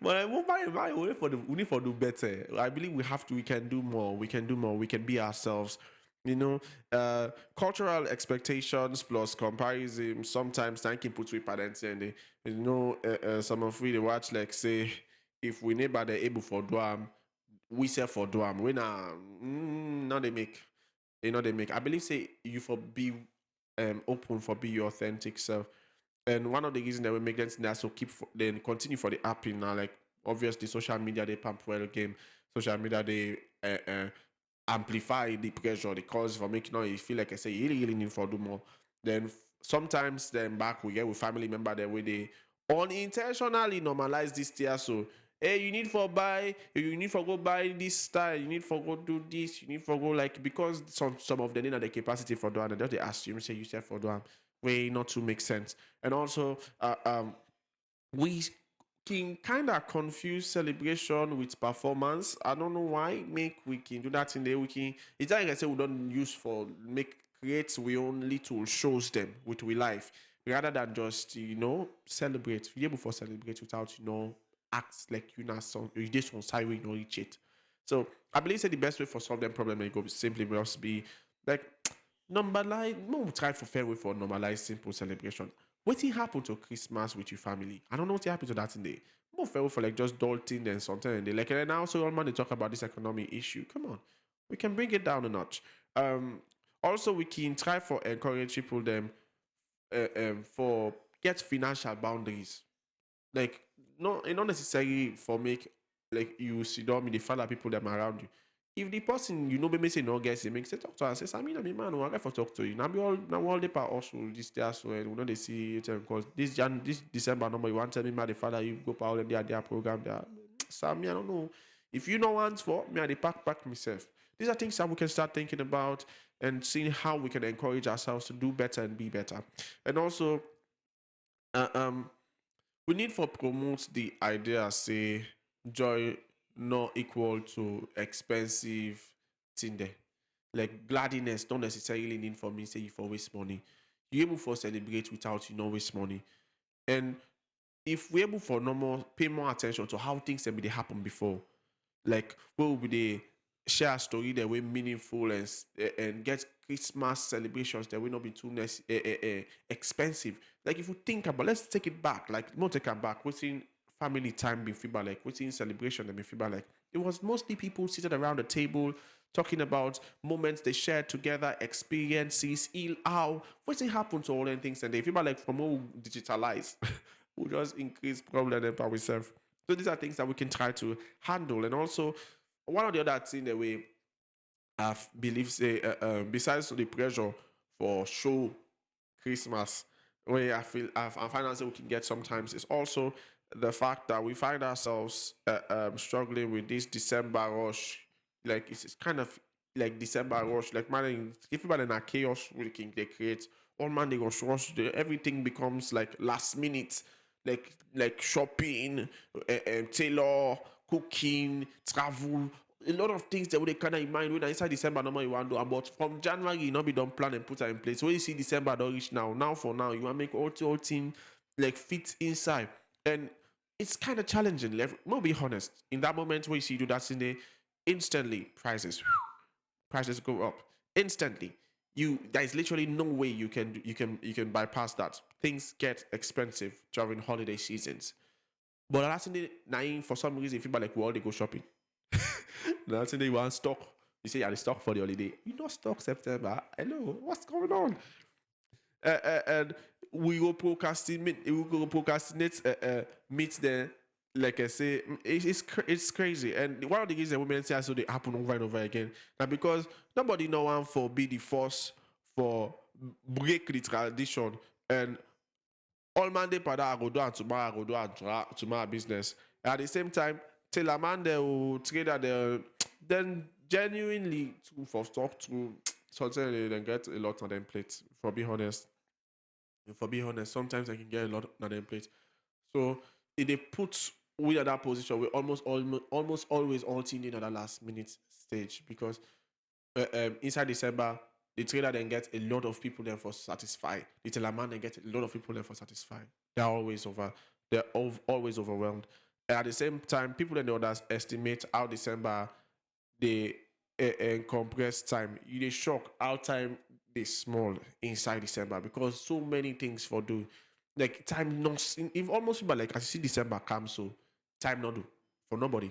But I won't buy my way for the we need for do better. I believe we have to, we can do more. We can do more. We can be ourselves. You know, cultural expectations plus comparison sometimes thank put with parents and they, some of we they watch like say if we neighbor they able for do we say for do we now they make they make. I believe say you for be open for be your authentic self. And one of the reasons that we make them that so then continue for the app in now, like obviously social media they pump well game, social media they amplify the pressure, the cause for making you feel like I say you really need for do more. Then sometimes then back we get with family member that way they unintentionally normalize this tier. So hey, you need for go buy this style, you need for go do this, you need for go like because some of them in the capacity for doing and they assume say you said for doing way not to make sense. And also we can kind of confuse celebration with performance. I don't know why make we can do that in the we can. It's like I say we don't use for make create we own little shows them with we life rather than just celebrate. We able for celebrate without act like you not some you just on side we know reach it. So I believe say the best way for solve them problem it go simply must be like normalize. No, try for fair way for normalize simple celebration. What happen to Christmas with your family? I don't know what happened to that in there. More fair way for like just adulting and something and they like and now so all man they talk about this economic issue. Come on, we can bring it down a notch. Um, Also we can try for encourage people them for get financial boundaries like not necessarily for make like you sit down with the father people that are around you. If the person maybe say no guess it makes say talk to her say I mean man I for talk to you now all the part also this day as well we know they see it because this December number you want to tell me my the father you go for all their program there. Sammy I don't know if you know once for me I the pack myself. These are things that we can start thinking about and seeing how we can encourage ourselves to do better and be better. And also uh, um we need for promote the idea say joy not equal to expensive thing there. Like gladness don't necessarily need for me say you for waste money. You able for celebrate without waste money. And if we able for normal pay more attention to how things that be they happen before, like what will be the share a story that way meaningful and get Christmas celebrations that will not be too expensive. Like if you think about, let's take it back, like not take it back. What's in family time been feel like? What's in celebration that been feel like? It was mostly people seated around the table talking about moments they shared together, experiences, ill how what's it happen to all them things and they feel like from all digitalized will just increase problem and empower ourselves. So these are things that we can try to handle. And also, one of the other things that we have believe say, besides the pressure for show Christmas, where I feel I find ourselves we can get sometimes is also the fact that we find ourselves struggling with this December rush. Like it's kind of like December rush. Like man, if people in a chaos we can they create, all man they go rush. Everything becomes like last minute, like shopping, tailor, cooking, travel. A lot of things that we kind of in mind when inside December normal you want to do, but from January you not be done plan and put it in place. When you see December don't reach now, for now you want to make all thing like fit inside, and it's kind of challenging. We'll be honest. In that moment where you see you do that in there, instantly prices go up instantly. There is literally no way you can bypass that. Things get expensive during holiday seasons. But that's in the nine for some reason people like well they go shopping. That's in the one stock. You say you're stock for the holiday. You know stock September. Hello, what's going on? And we will procrastinate meet the like I say it's crazy. And one of the reasons women say so they happen over and over again now because nobody know one for be the force for break the tradition and all Monday pada I go do and tomorrow I go do and tomorrow business. At the same time, till a man they will trader they then genuinely to for stock to something they then get a lot on them plates. For be honest, sometimes I can get a lot on them plates. So if they put we at that position, we almost always all team in at the last minute stage because inside December, the trader then gets a lot of people then for satisfy. The teleman then gets a lot of people then for satisfy. They're always over. Always overwhelmed. And at the same time, people then they underestimate how December the compressed time. You they shock how time is small inside December because so many things for do. Like time not if almost but like I see December come so time not do for nobody.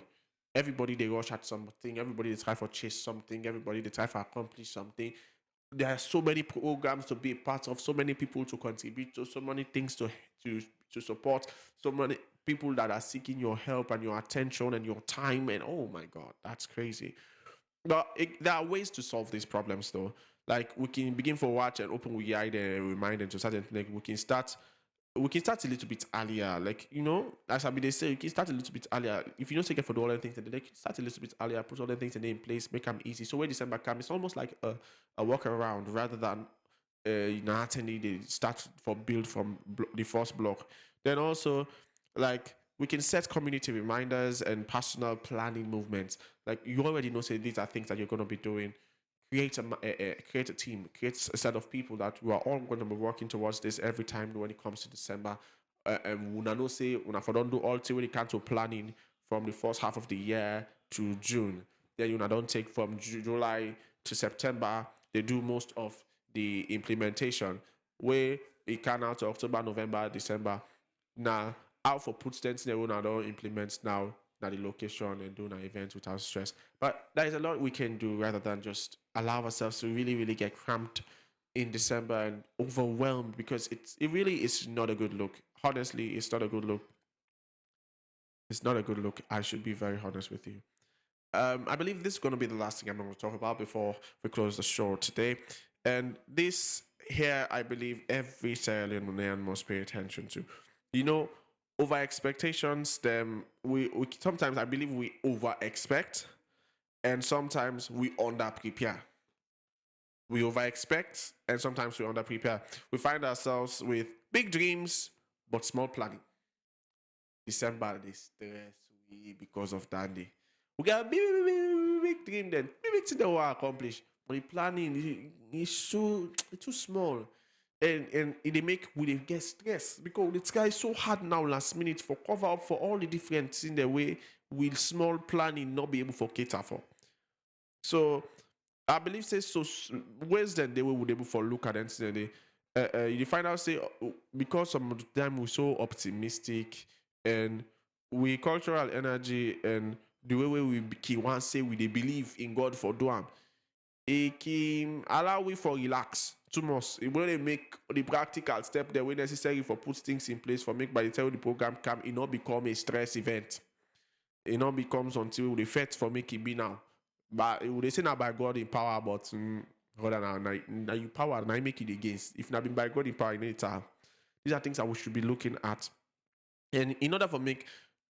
Everybody they rush at something, everybody they try for chase something, everybody they try for accomplish something. There are so many programs to be a part of, so many people to contribute to, so many things to to support, so many people that are seeking your help and your attention and your time. And oh my god, that's crazy. But there are ways to solve these problems, though. Like we can begin for watch and open we eye and remind them to certain things. We can start a little bit earlier. Like, as I mean, they say, you can start a little bit earlier. If you don't take it for the other things, then they can start a little bit earlier, put other things in place, make them easy. So when December comes, it's almost like a walk around rather than attending they start for build from the first block. Then also, like, we can set community reminders and personal planning movements. Like, you already know, say, these are things that you're going to be doing. Create a team, create a set of people that we are all going to be working towards this every time when it comes to December. And we know say when I don't do all when it comes to planning from the first half of the year to June. Then you don't take from July to September. They do most of the implementation where it can out to October, November, December. Now, out for put stents in the don't implement now the location and doing an event without stress. But there is a lot we can do rather than just allow ourselves to really, really get cramped in December and overwhelmed because it really is not a good look. Honestly, it's not a good look. It's not a good look. I should be very honest with you. I believe this is going to be the last thing I'm going to talk about before we close the show today. And this here, I believe every Sierra Leonean must pay attention to. You know, over expectations, them we sometimes I believe we over expect and sometimes we under prepare. We over expect and sometimes we under prepare. We find ourselves with big dreams but small planning. December they stress we because of that day. We got a big dream then, big thing that we accomplish. But the planning is so it's too small. And it make we dey get stress because the sky is so hard now last minute for cover up for all the different things the way will small planning not be able for cater for. So I believe say so ways then they would able for look at it and they you find out say because some of the time we're so optimistic and we cultural energy and the way we can want say we they believe in God for doing it can allow we for relax too much. It will make the practical step that we necessary for put things in place for make by the time the program come it not become a stress event. It not becomes until the effect for make it be now. But they say now by God in power, but God now you power now make it against. If not been by God in power, these are things that we should be looking at. And in order for make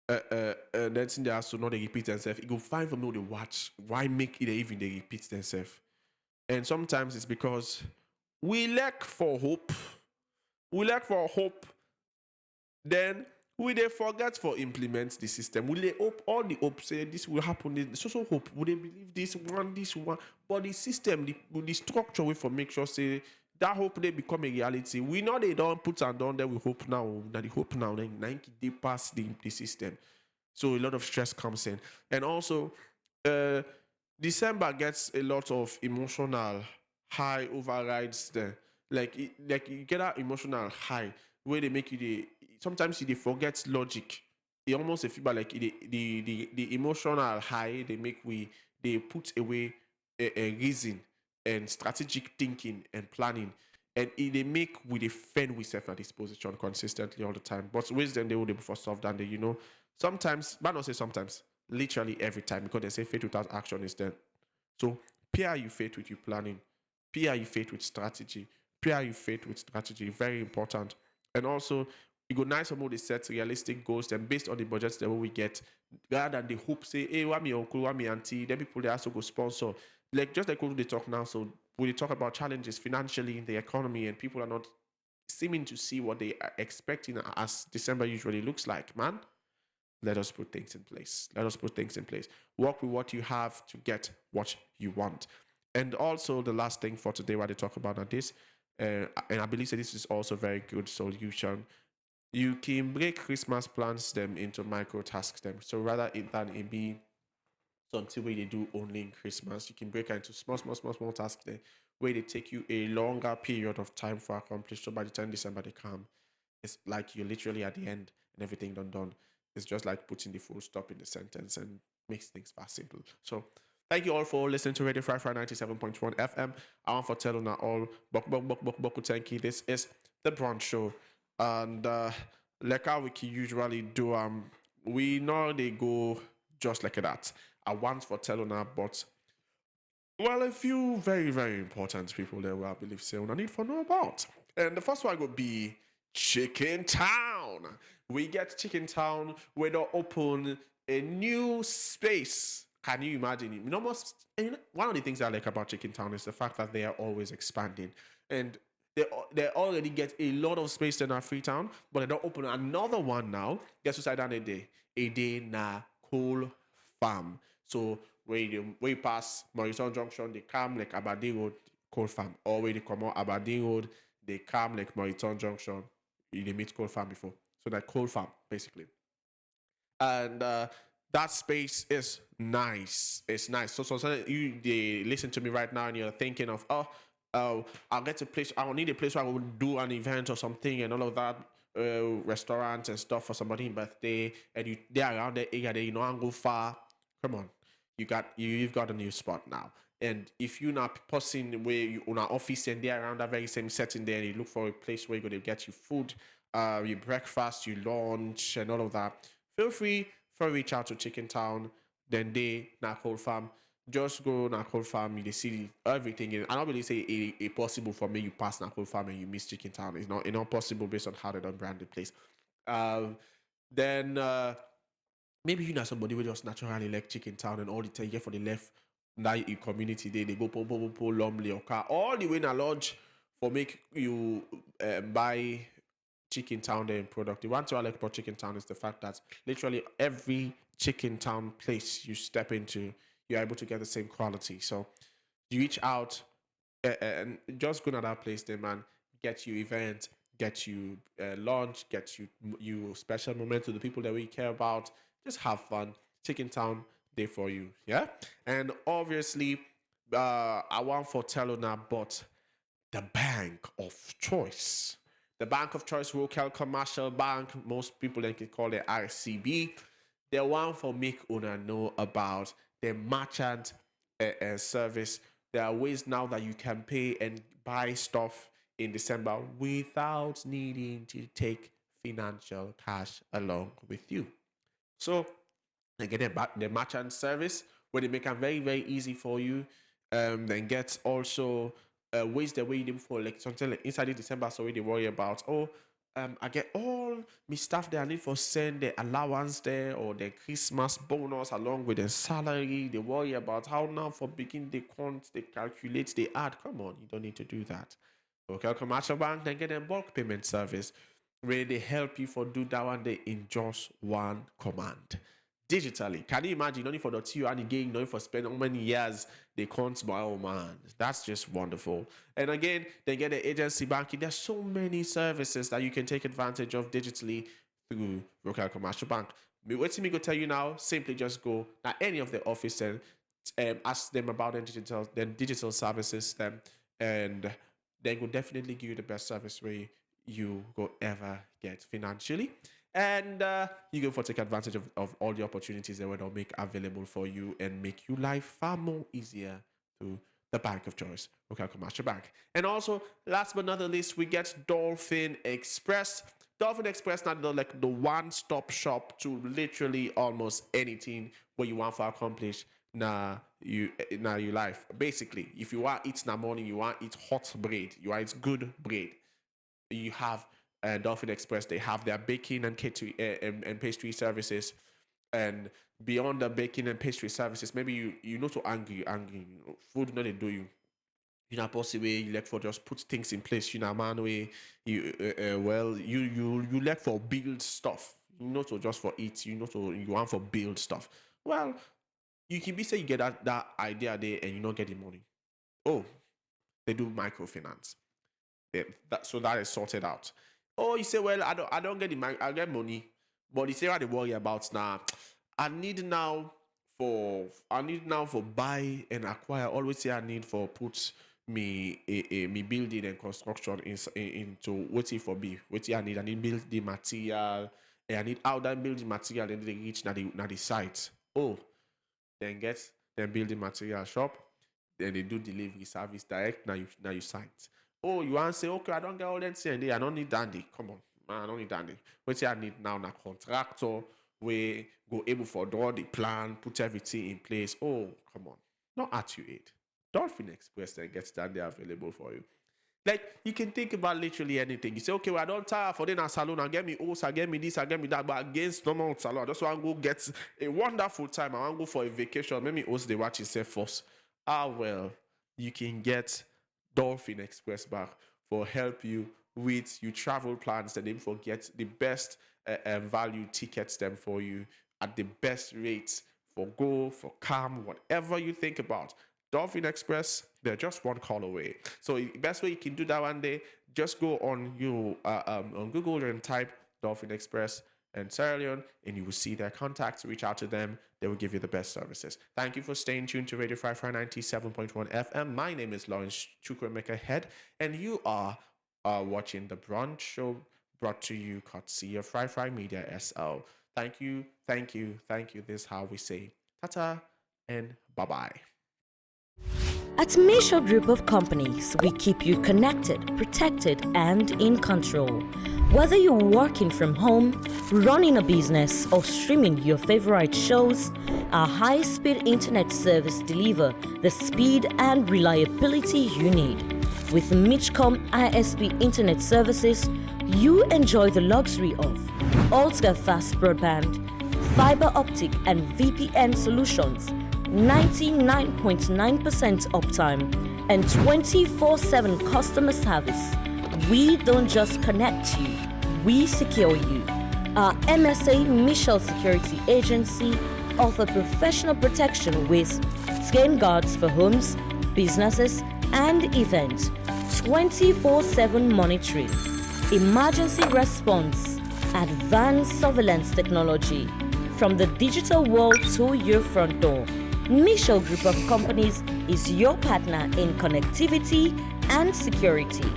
that thing they has to not they repeat themselves, it go fine for me to watch why make it even they repeat themselves. And sometimes it's because we lack for hope. We lack for hope. Then we they forget for implement the system. We they hope all the hope say this will happen. So hope. Would they believe this one? But the system, the structure we for make sure say that hope they become a reality. We know they don't put and down there we hope now. That the hope now then they pass the system. So a lot of stress comes in. And also uh December gets a lot of emotional high overrides there. Like you get that emotional high where they make you sometimes you they forget logic. It almost a feel like the emotional high they make they put away a reason and strategic thinking and planning. And they make we defend we self at this position consistently all the time. But wisdom they would be for stuff than they, sometimes, but not say sometimes, literally every time, because they say faith without action is dead. So pair you faith with your planning, pair you faith with strategy, pair you faith with strategy. Very important. And also, it go nice more they set realistic goals and based on the budgets that we get, rather than the hope say, hey, what me uncle, what me auntie, then people they also go sponsor. Like just like what they talk now. So we talk about challenges financially in the economy and people are not seeming to see what they are expecting as December usually looks like, man. Let us put things in place. Let us put things in place. Work with what you have to get what you want. And also, the last thing for today, what they talk about on this, and I believe that this is also a very good solution. You can break Christmas plans them into micro tasks them. So rather than it be something where they do only in Christmas, you can break it into small tasks there where they take you a longer period of time for accomplish. So by the time December they come, it's like you're literally at the end and everything done. It's just like putting the full stop in the sentence and makes things fast simple. So thank you all for listening to Radio Fry 97.1 FM. I want for telling all Boku thank you. This is the Brunch Show. And like how we usually do, we know they go just like that. I want for telling but well, a few very, very important people there where I believe say I need for know about. And the first one would be Chicken Town. We get Chicken Town where they open a new space. Can you imagine it? Almost, one of the things I like about Chicken Town is the fact that they are always expanding. And they already get a lot of space in our Freetown, but they don't open another one now. Guess who's done a day? A day na coal farm. So where you pass Morrison Junction, they come like Aberdeen Road, coal farm. Or where they come out Aberdeen Road, they come like Morrison Junction. They meet coal farm before. So that coal farm, basically. And that space is nice. It's nice. So you they listen to me right now and you're thinking of I'll get a place. I'll need a place where I will do an event or something and all of that. Restaurants and stuff for somebody's birthday, and they're around the area. They don't go far. Come on, you've got a new spot now. And if you're not passing where you on an office and they're around that very same setting there, and you look for a place where you're going to get your food, your breakfast, your lunch, and all of that, feel free for reach out to Chicken Town. Then they Knuckle Farm. Just go Knuckle Farm, you see everything. And I don't really say it possible for me. You pass Knuckle Farm and you miss Chicken Town. It's not possible based on how they don't brand the place. Then maybe you know somebody who just naturally like Chicken Town and all the time you get for the left now in community they go po Lumley or car all the way in a lodge for make you buy Chicken Town there in product. The one thing I like about Chicken Town is the fact that literally every Chicken Town place you step into, you're able to get the same quality. So you reach out and just go to that place there, man. Get you event, get you lunch, get you special moment to the people that we care about. Just have fun. Chicken Town there for you, yeah. And obviously, I want for Telona, but the bank of choice. The bank of choice, local commercial bank, most people they can call it RCB. The one for make una know about the merchant service. There are ways now that you can pay and buy stuff in December without needing to take financial cash along with you. So and get the merchant service where they make it very very easy for you. Then get also ways the way them for like something like inside the December so they worry about I get all my stuff there I need for send the allowance there or the Christmas bonus along with the salary. They worry about how now for begin they count, they calculate, they add. Come on, you don't need to do that. Okay, commercial bank then get a bulk payment service where they help you for do that one day in just one command digitally. Can you imagine? Only for the two and again, only for spending how many years they can't buy. Oh man, that's just wonderful. And again, they get the agency banking. There's so many services that you can take advantage of digitally through local commercial bank. What me go tell you now? Simply just go at any of the office and ask them about digital services them and they will definitely give you the best service way you go ever get financially. And you go for take advantage of all the opportunities that will make available for you and make your life far more easier to the bank of choice, okay, commercial bank. And also, last but not the least, we get Dolphin Express. Dolphin Express not like the one-stop shop to literally almost anything what you want to accomplish now your life. Basically, if you want eat in the morning, you want eat hot bread, you want eat good bread, you have Dolphin Express, they have their baking and catering and pastry services. And beyond the baking and pastry services, maybe you know to angry food not they do you. You know, possible you like for just put things in place. You know, man, way you well, you like for build stuff. You know, to just for eat. You know, to you want for build stuff. Well, you can be say you get that idea there and you not get the money. Oh, they do microfinance. So that is sorted out. Oh, you say, well, I don't get the money. I get money, but you say what they worry about now. I need now for buy and acquire. Always say I need for put me building and construction into what it for be. What I need. I need build the material. And I need out that building material. Then they reach now the site. Oh, then get then building material shop, then they do delivery service direct. Now you site. Oh, you want to say, okay, I don't get all that thing. I don't need dandy. Come on, man, I don't need dandy. What I need now na contractor we go able for draw the plan, put everything in place. Oh, come on. Not at you aid. Dolphin Express then gets dandy available for you. Like you can think about literally anything. You say, okay, well, I don't tire for dinner salon and get me host, I get me this, I get me that, but against normal salon, I just want to go get a wonderful time. I want to go for a vacation. Maybe host the watch itself first. Well, you can get Dolphin Express back for help you with your travel plans and then forget the best value tickets them for you at the best rates for go, for come, whatever you think about. Dolphin Express, they're just one call away. So the best way you can do that one day, just go on on Google and type Dolphin Express and Sierra Leone, and you will see their contacts. Reach out to them; they will give you the best services. Thank you for staying tuned to Radio 597.1 FM. My name is Lawrence Chukwemeka Head, and you are watching the Brunch Show, brought to you courtesy of Fry Media SL. Thank you, thank you, thank you. This is how we say tata and bye bye. At Misho Group of Companies, we keep you connected, protected, and in control. Whether you're working from home, running a business, or streaming your favorite shows, our high-speed internet service deliver the speed and reliability you need. With Mitchcom ISP internet services, you enjoy the luxury of ultra-fast broadband, fiber optic and VPN solutions, 99.9% uptime, and 24/7 customer service. We don't just connect you, we secure you. Our MSA Michelle Security Agency offer professional protection with skin guards for homes, businesses, and events, 24/7 monitoring, emergency response, advanced surveillance technology, from the digital world to your front door. Michelle Group of Companies is your partner in connectivity and security.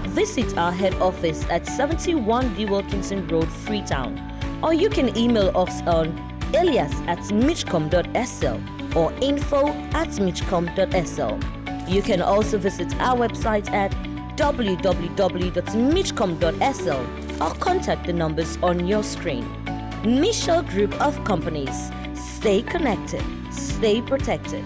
Visit our head office at 71 D. Wilkinson Road, Freetown, or you can email us on alias@mitchcom.sl or info@mitchcom.sl. You can also visit our website at www.mitchcom.sl or contact the numbers on your screen. Michelle Group of Companies. Stay connected. Stay protected.